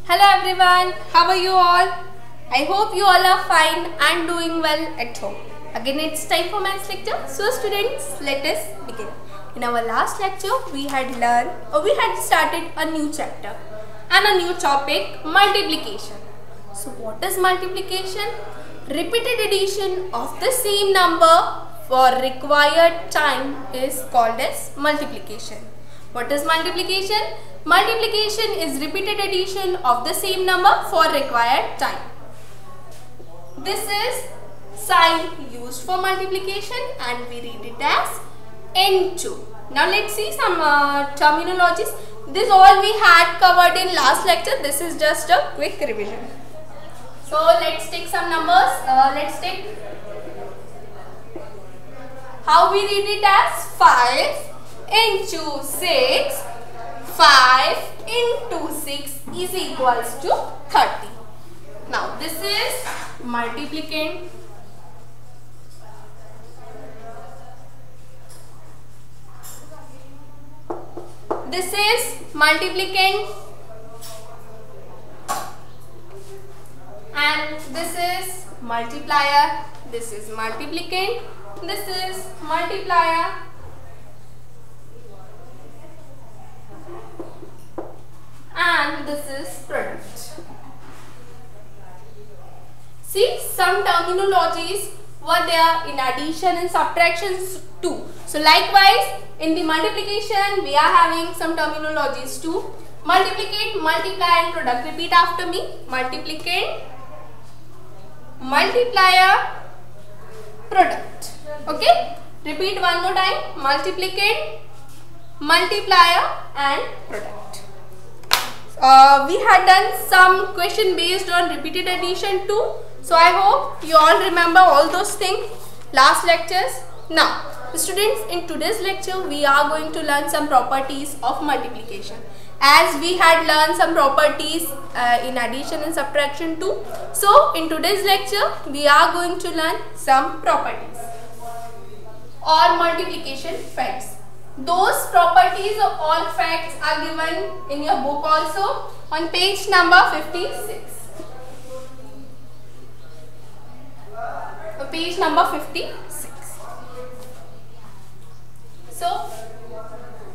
Hello everyone, how are you all? I hope you all are fine and doing well at home. Again it's time for maths lecture. So students, let us begin. In our last lecture we had started a new chapter and a new topic, multiplication. So what is multiplication? Repeated addition of the same number for required time is called as multiplication. What is multiplication? Multiplication is repeated addition of the same number for required time. This is sign used for multiplication and we read it as into. Now let's see some terminologies. This all we had covered in last lecture. This is just a quick revision. So let's take some numbers. Let's take how we read it as 5 into 6. 5 into 6 is equals to 30. Now this is multiplicand. This is multiplicand and this is multiplier. This is multiplicand. This is multiplier. And this is product. See, some terminologies were there in addition and subtractions too. So likewise in the multiplication we are having some terminologies too. Multiplicate, multiply and product. Repeat after me. Multiplicate, multiplier, product. Okay. Repeat one more time. Multiplicate, multiplier and product. We had done some question based on repeated addition too. So I hope you all remember all those things last lectures. Now students, in today's lecture we are going to learn some properties of multiplication. As we had learned some properties in addition and subtraction too. So in today's lecture we are going to learn some properties or multiplication facts. Those properties of all facts are given in your book also on page number 56. Page number 56. So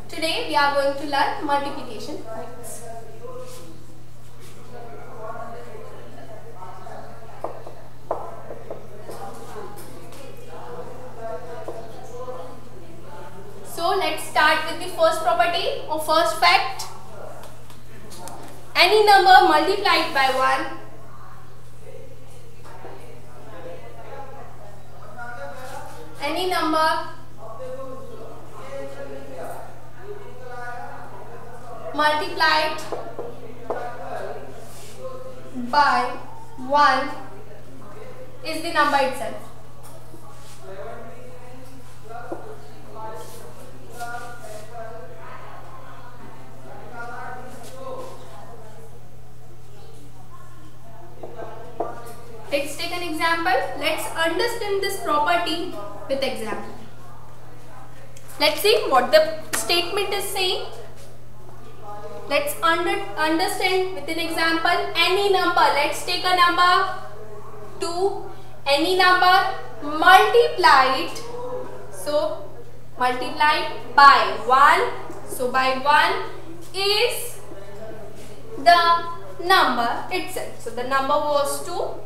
today we are going to learn multiplication facts. So let's start with the first property or first fact. Any number multiplied by 1 multiplied by 1 is the number itself. Let's take an example. Let's understand this property with example. Let's see what the statement is saying. Let's understand with an example. Any number, let's take a number 2. Any number multiplied, so multiplied by 1. So by 1 is the number itself. So the number was 2.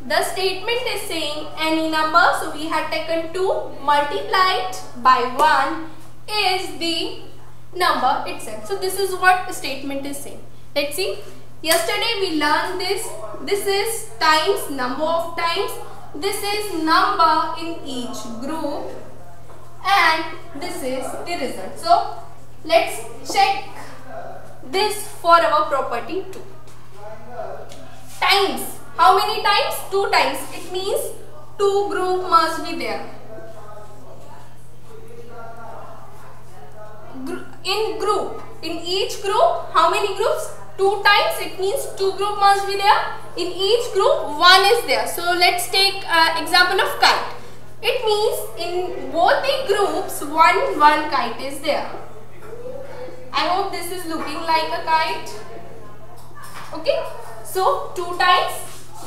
The statement is saying any number, so we had taken 2 multiplied by 1 is the number itself. So this is what the statement is saying. Let's see. Yesterday we learned this. This is times, number of times. This is number in each group and this is the result. So let's check this for our property 2. Times. How many times? 2 times. It means 2 group must be there. In each group, how many groups? 2 times. It means 2 group must be there. In each group, 1 is there. So let's take example of kite. It means in both the groups, one kite is there. I hope this is looking like a kite. Okay, so 2 times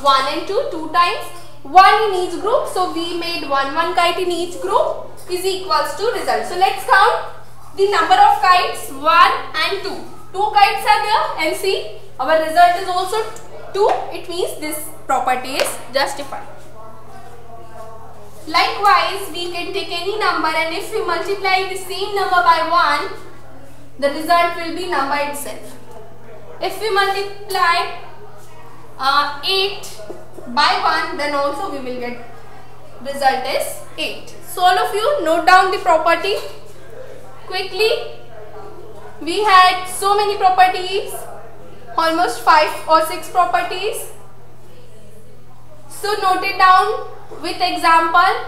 1 and 2, 2 times 1 in each group. So we made 1 kite in each group is equals to result. So let's count the number of kites 1 and 2. 2 kites are there and see our result is also 2. It means this property is justified. Likewise, we can take any number and if we multiply the same number by 1, the result will be number itself. If we multiply 8 by 1, then also we will get result is 8. So all of you note down the property quickly. We had so many properties, almost 5 or 6 properties. So note it down with example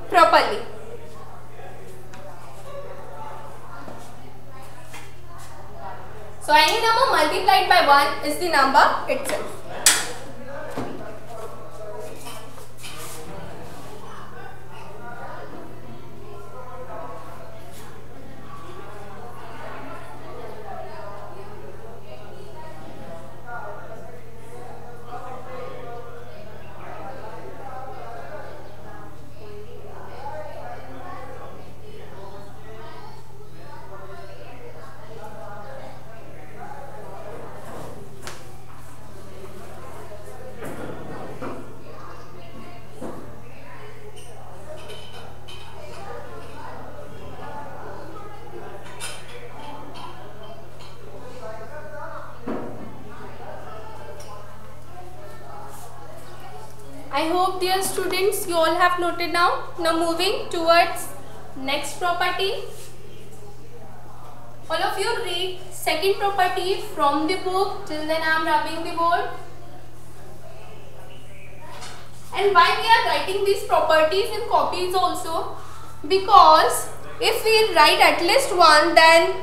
properly. So any number multiplied by 1 is the number itself. I hope dear students you all have noted down. Now moving towards next property. All of you read second property from the book. Till then I am rubbing the board. And why we are writing these properties in copies also? Because if we write at least one, then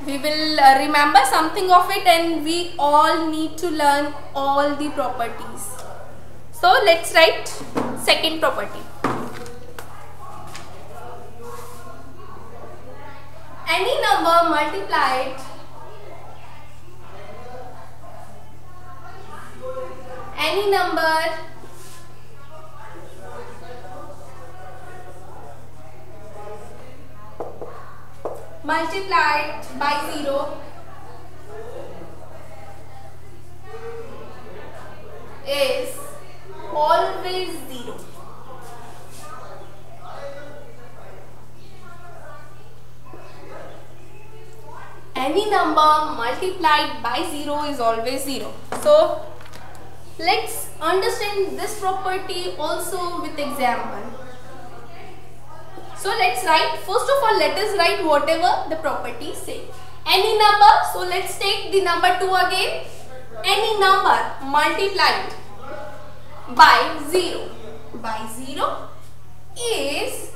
we will remember something of it and we all need to learn all the properties. So let's write second property. Any number multiplied by 0 is always 0. Any number multiplied by 0 is always 0. So let's understand this property also with example. So let's write, first of all let us write whatever the property say. Any number, so let's take the number 2 again. Any number multiplied by 0 is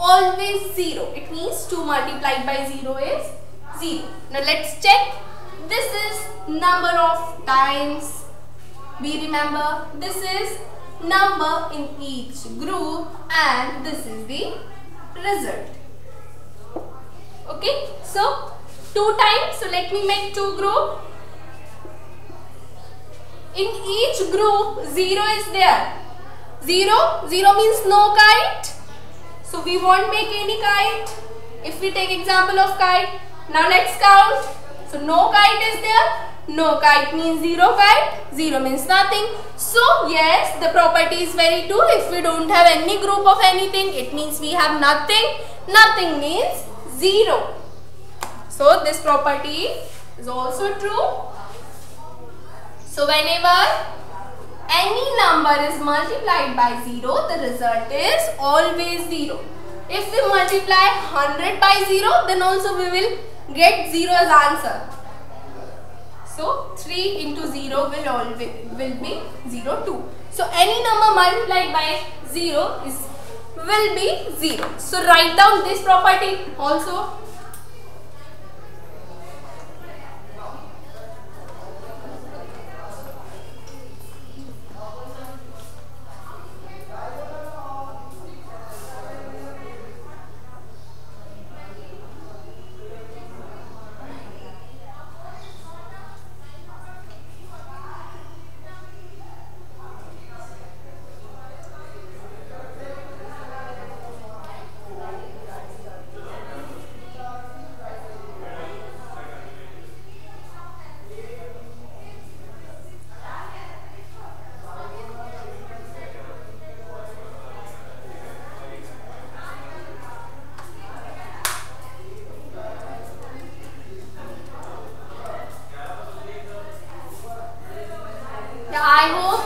always 0. It means 2 multiplied by 0 is 0. Now let's check. This is number of times. We remember this is number in each group and this is the result. Okay, so 2 times. So let me make 2 group. In each group 0 is there. 0 means no kite. So we won't make any kite. If we take example of kite, now let's count. So no kite is there. No kite means 0 kite. 0 means nothing. So yes, the property is very true. If we don't have any group of anything, it means we have nothing. Nothing means 0. So this property is also true. So whenever any number is multiplied by 0, the result is always 0. If we multiply 100 by 0, then also we will get 0 as answer. So 3 into 0 will be 0 2. So any number multiplied by 0 will be 0. So write down this property also.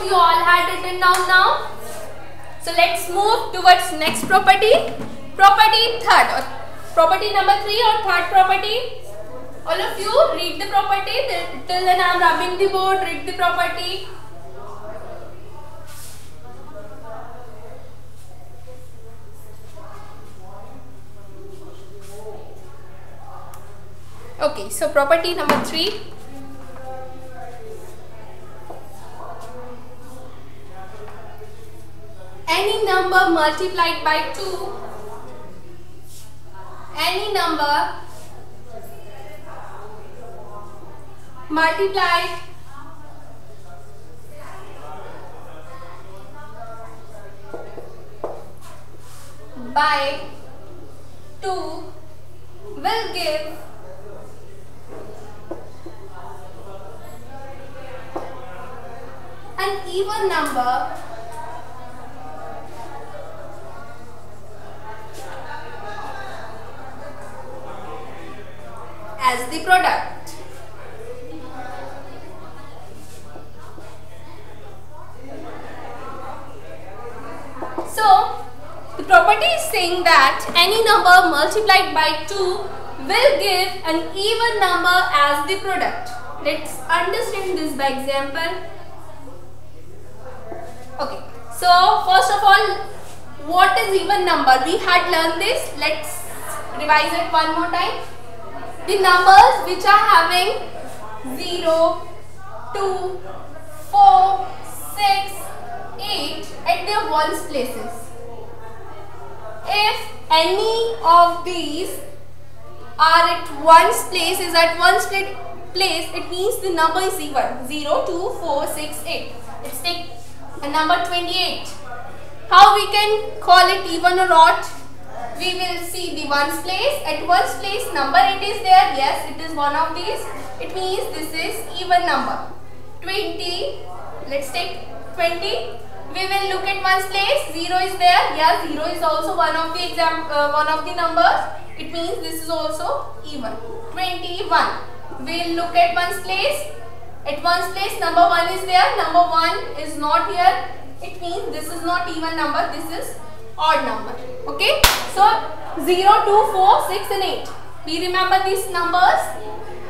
you all had written down now. So let's move towards next property. Property third, or property number 3 or third property. All of you read the property. Till then I am rubbing the board. Read the property. Okay, so property number 3. Any number multiplied by 2, any number multiplied by 2 will give an even number as the product. So, the property is saying that any number multiplied by 2 will give an even number as the product. Let's understand this by example. Okay, so first of all, what is even number? We had learned this. Let's revise it one more time. The numbers which are having 0, 2, 4, 6, 8 at their ones places. If any of these are at ones place, it means the number is even. 0, 2, 4, 6, 8. Let's take a number 28. How we can call it even or odd? We will see the ones place. At ones place number it is there. Yes, it is one of these. It means this is even number. 20. Let's take 20. We will look at ones place. 0 is there. Yeah, 0 is also one of the numbers. It means this is also even. 21. We will look at ones place. At ones place number 1 is there. Number 1 is not here. It means this is not even number. This is odd number. Okay. So 0, 2, 4, 6 and 8. We remember these numbers.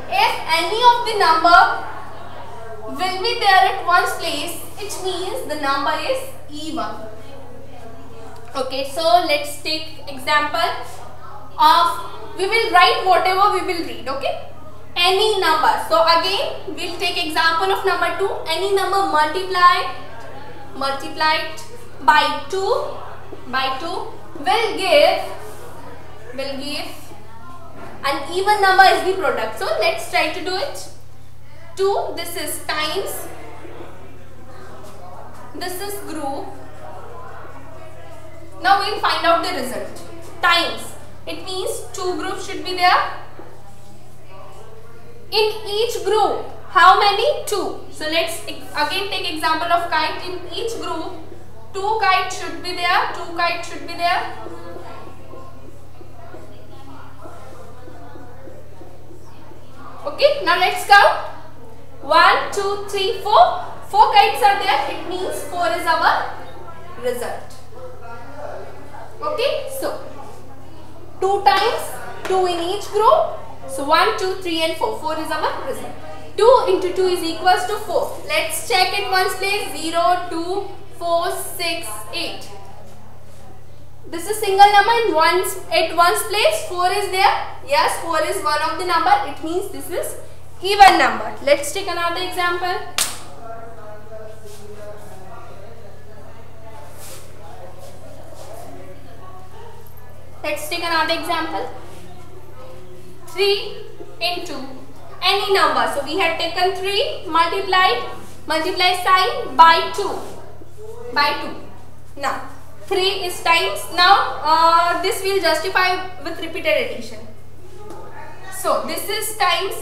If any of the number will be there at ones place, it means the number is even. Okay, so let's take example of, we will write whatever we will read. Okay, any number. So again we'll take example of number 2. Any number multiplied by 2 will give an even number as the product. So let's try to do it. 2, this is times, this is group. Now we'll find out the result. Times, it means 2 groups should be there. In each group, how many? 2. So let's again take example of kite. In each group, 2 kites should be there. 2 kites should be there. Okay, now let's count. 1, 2, 3, 4. 4 kites are there. It means 4 is our result. Okay, so 2 times 2 in each group. So 1, 2, 3 and 4. 4 is our result. 2 into 2 is equals to 4. Let's check it ones place. 0, 2, 4, 6, 8. This is single number and at ones place 4 is there. Yes, 4 is one of the number. It means this is even number. Let's take another example. Let's take another example. 3 into any number. So we had taken 3 multiply sign by 2. Now 3 is times. Now this will justify with repeated addition. So this is times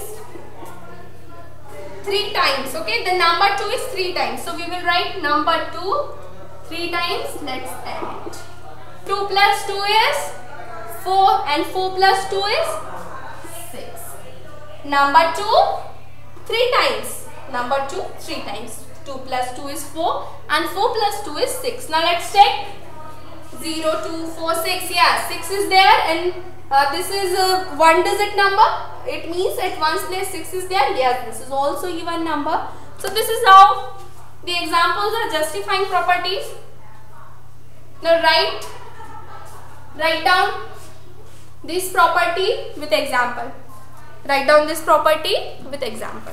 3 times. Okay, the number 2 is 3 times. So we will write number 2 3 times. Let's add it. 2 plus 2 is 4 and 4 plus 2 is 6. Number 2 3 times. Number 2 3 times. 2 plus 2 is 4 and 4 plus 2 is 6. Now let's check. 0, 2, 4, 6. Yeah, 6 is there and this is a one digit number. It means at one's place 6 is there. Yes, this is also even number. So this is how the examples are justifying properties. Now write down this property with example. Write down this property with example.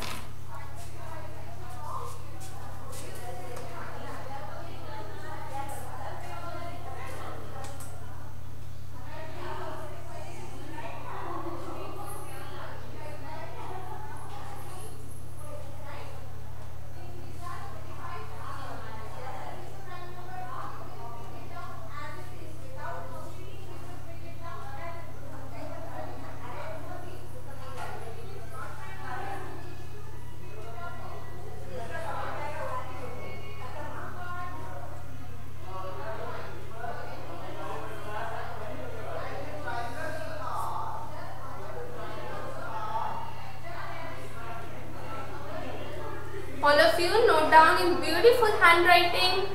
All of you note down in beautiful handwriting.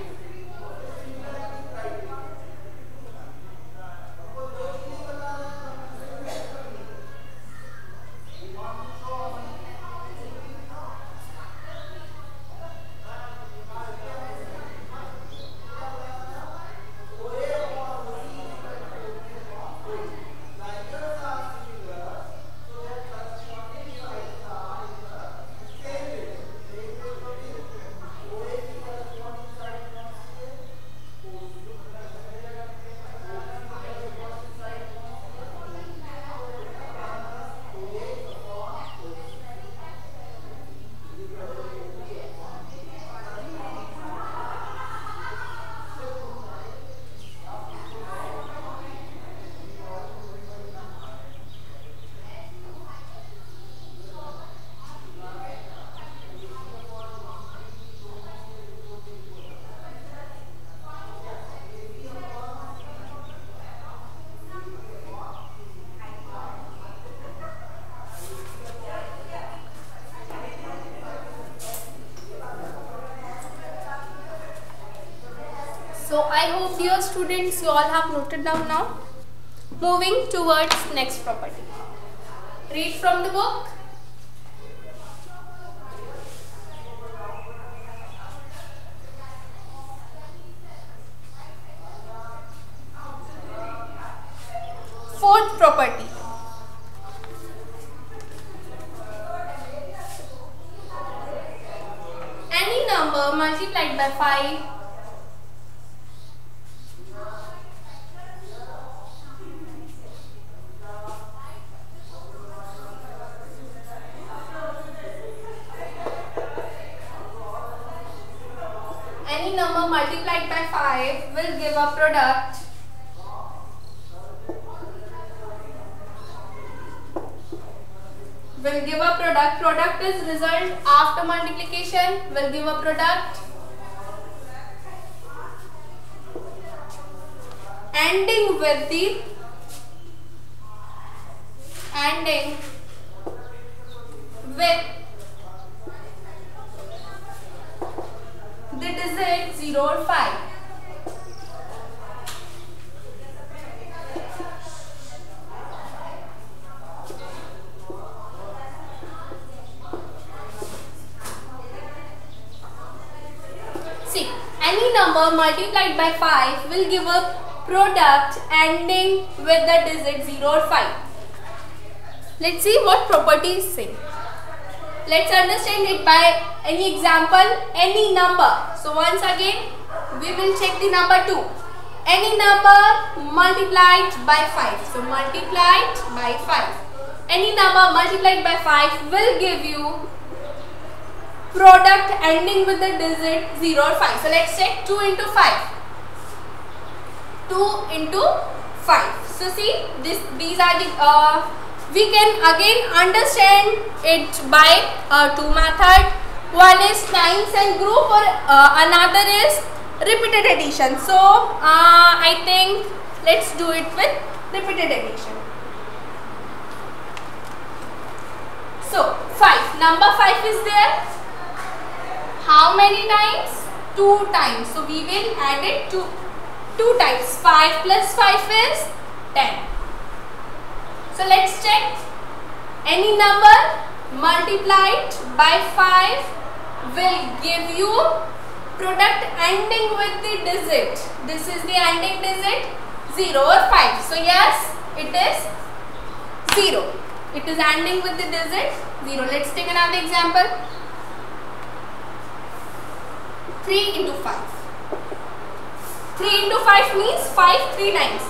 So I hope dear students you all have noted down now. Moving towards next property. Read from the book. Fourth property. Any number multiplied by 5 multiplied by 5 will give a product product is result after multiplication, will give a product ending with the digit 0 or 5. See, any number multiplied by 5 will give a product ending with the digit 0 or 5. Let's see what properties say. Let's understand it by any example, any number. So once again, we will check the number 2. Any number multiplied by 5. So multiplied by 5. Any number multiplied by 5 will give you product ending with the digit 0 or 5. So let's check 2 into 5. 2 into 5. So see, these are the we can again understand it by two methods. One is times and group, or another is repeated addition. So I think let's do it with repeated addition. So 5, number 5 is there. How many times? 2 times. So we will add it to 2 times. 5 plus 5 is 10. So let's check. Any number multiplied by 5 will give you product ending with the digit. This is the ending digit 0 or 5. So yes, it is 0. It is ending with the digit 0. Let's take another example. 3 into 5. 3 into 5 means 5 3 times.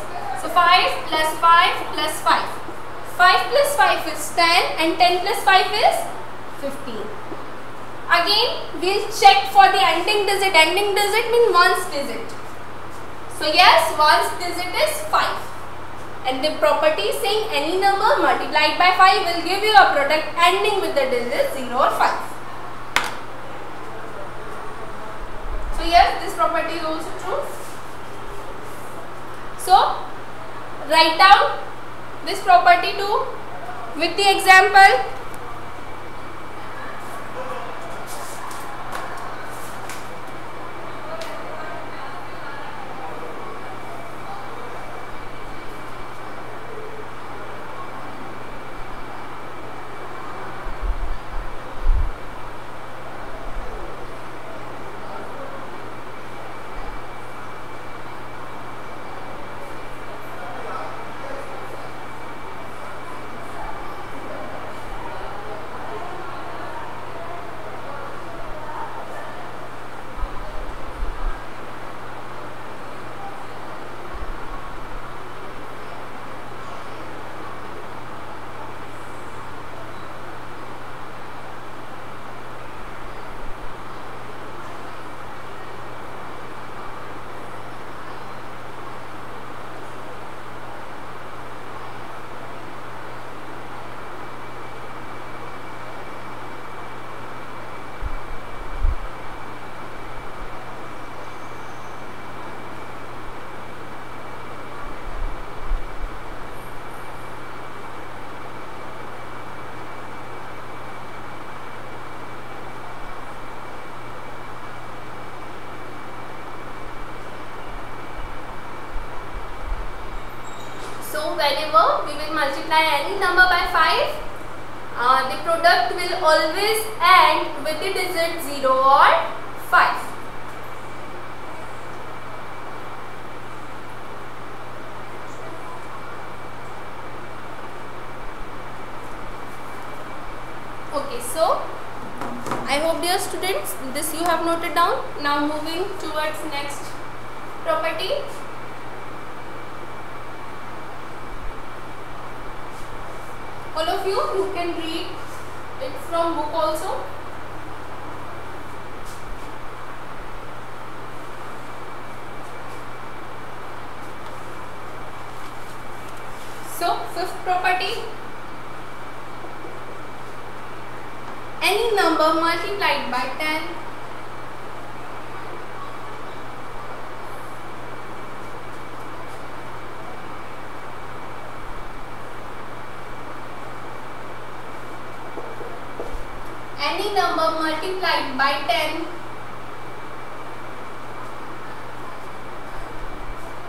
So 5 plus 5 plus 5. 5 plus 5 is 10 and 10 plus 5 is 15. Again, we'll check for the ending digit. Ending digit means ones digit. So yes, ones digit is 5. And the property saying any number multiplied by 5 will give you a product ending with the digit 0 or 5. So yes, this property is also true. So write down this property too with the example. So whenever we will multiply any number by 5, the product will always end with the digit 0 or 5. Okay, so I hope dear students this you have noted down. Now moving towards next property. All of you can read it from book also. So fifth property. Any number multiplied by 10 any number multiplied by 10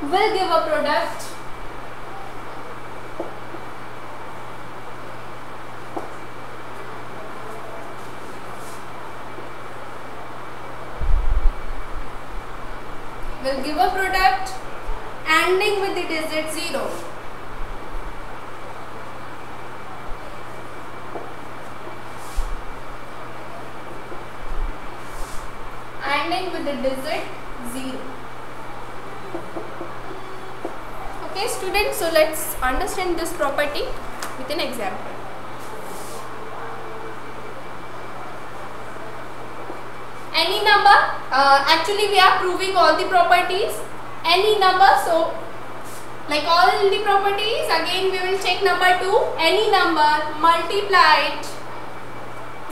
will give a product ending with the digit 0. Ending with the digit 0. Okay students, so let's understand this property with an example. Any number, actually we are proving all the properties. Any number, so like all the properties, again we will check number 2. Any number multiplied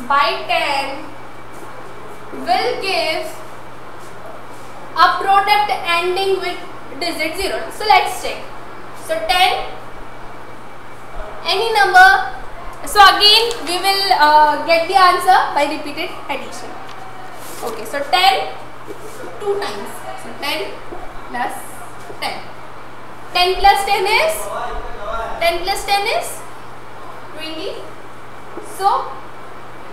by 10 will give a product ending with digit 0. So let's check. So 10, any number. So again we will get the answer by repeated addition. Okay, so 10 2 times. So 10 plus 10. 10 plus 10 is 20. So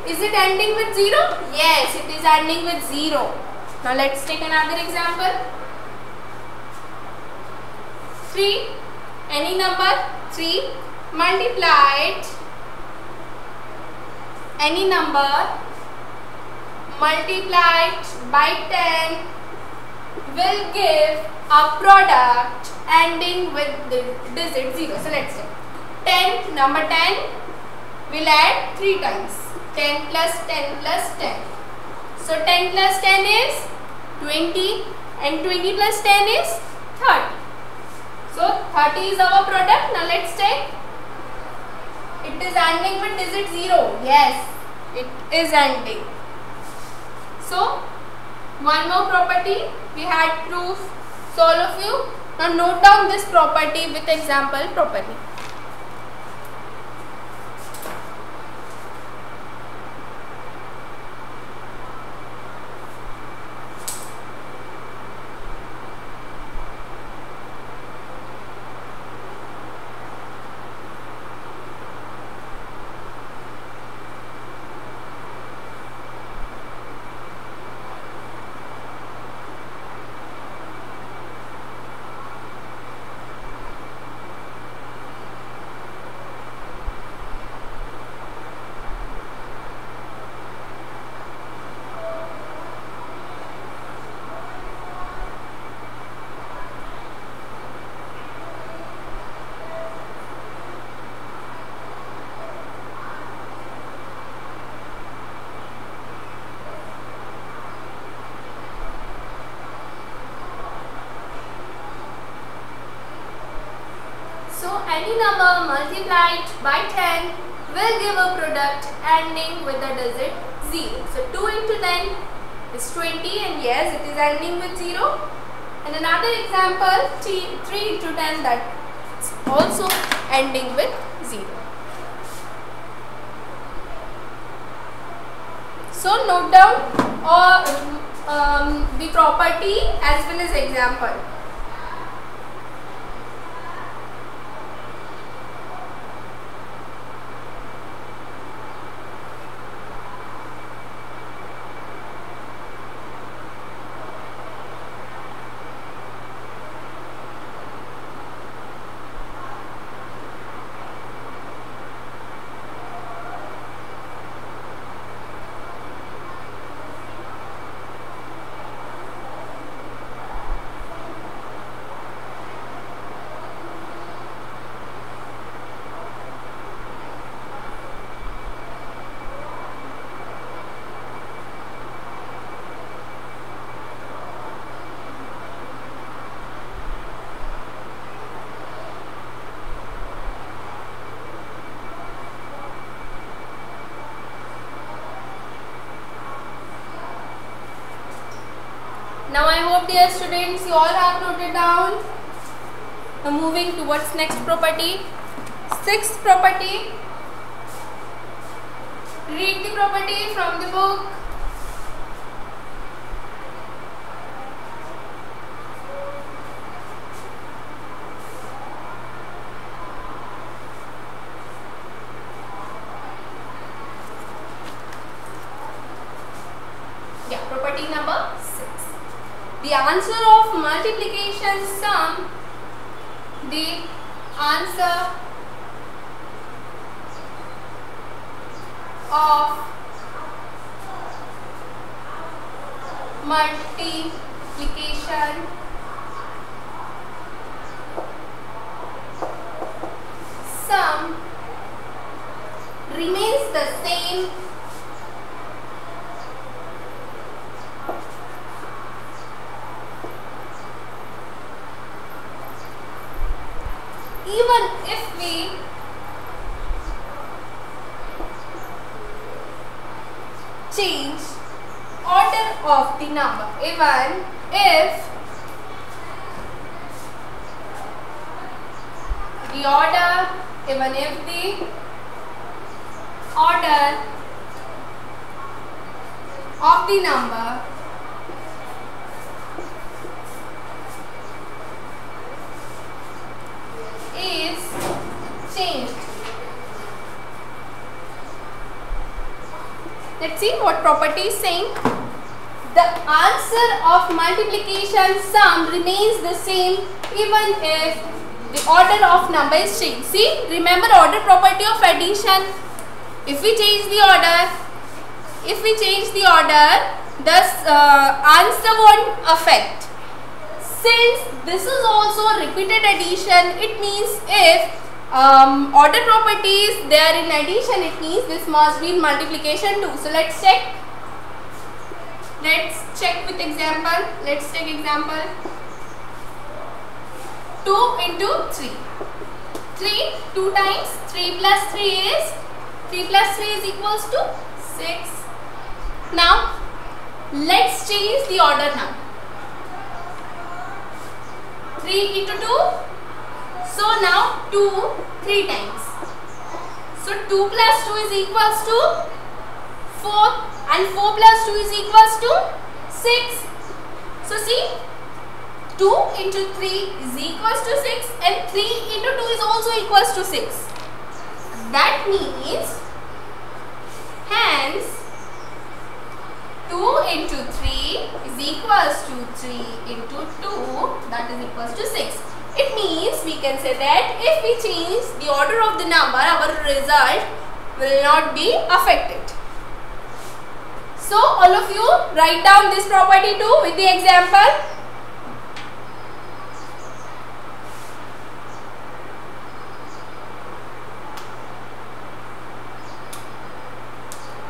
is it ending with 0? Yes, it is ending with 0. Now let's take another example. 3, any number 3 multiplied any number multiplied by 10 will give a product ending with the digit 0. So let's say 10, number 10 will add 3 times. 10 plus 10 plus 10. So 10 plus 10 is 20 and 20 plus 10 is 30. So 30 is our product. Now let's check. It is ending with digit 0. Yes, it is ending. So one more property we had proof. So all of you now note down this property with example properly. Any number multiplied by 10 will give a product ending with the digit 0. So 2 into 10 is 20 and yes, it is ending with 0. And another example 3 into 10 that is also ending with 0. So note down the property as well as example. Now I hope dear students you all have noted down. Now moving towards next property. Sixth property. Read the property from the book. Yeah, property number 6. The answer of multiplication sum, the answer of multiplication sum remains the same even if we change order of the number, even if the order of of the number is changed. Let's see what property is saying. The answer of multiplication sum remains the same even if the order of number is changed. See, remember order property of addition. If we change the order, the answer won't affect. Since this is also repeated addition, it means if order properties they are in addition, it means this must be in multiplication too. So let's check. Let's check with example. Let's take example. 2 into 3. 3 2 times 3 plus 3 is 3 plus 3 is equals to 6. Now let's change the order now. 3 into 2. So now 2 3 times. So 2 plus 2 is equals to 4 and 4 plus 2 is equals to 6. So see, 2 into 3 is equals to 6 and 3 into 2 is also equals to 6. That means, hence 2 into 3 is equals to 3 into 2, that is equals to 6. It means we can say that if we change the order of the number, our result will not be affected. So all of you write down this property too with the example.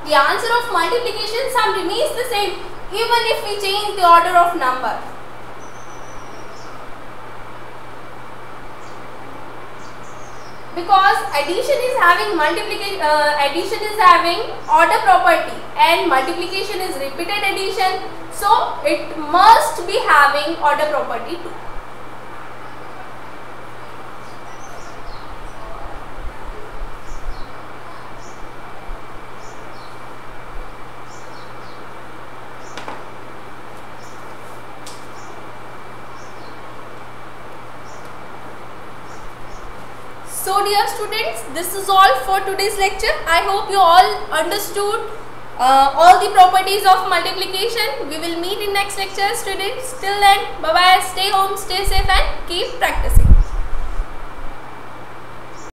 The answer of multiplication sum remains the same even if we change the order of number. Because addition is having order property and multiplication is repeated addition, so it must be having order property too. So dear students, this is all for today's lecture. I hope you all understood all the properties of multiplication. We will meet in next lecture, students. Till then, bye bye, stay home, stay safe and keep practicing.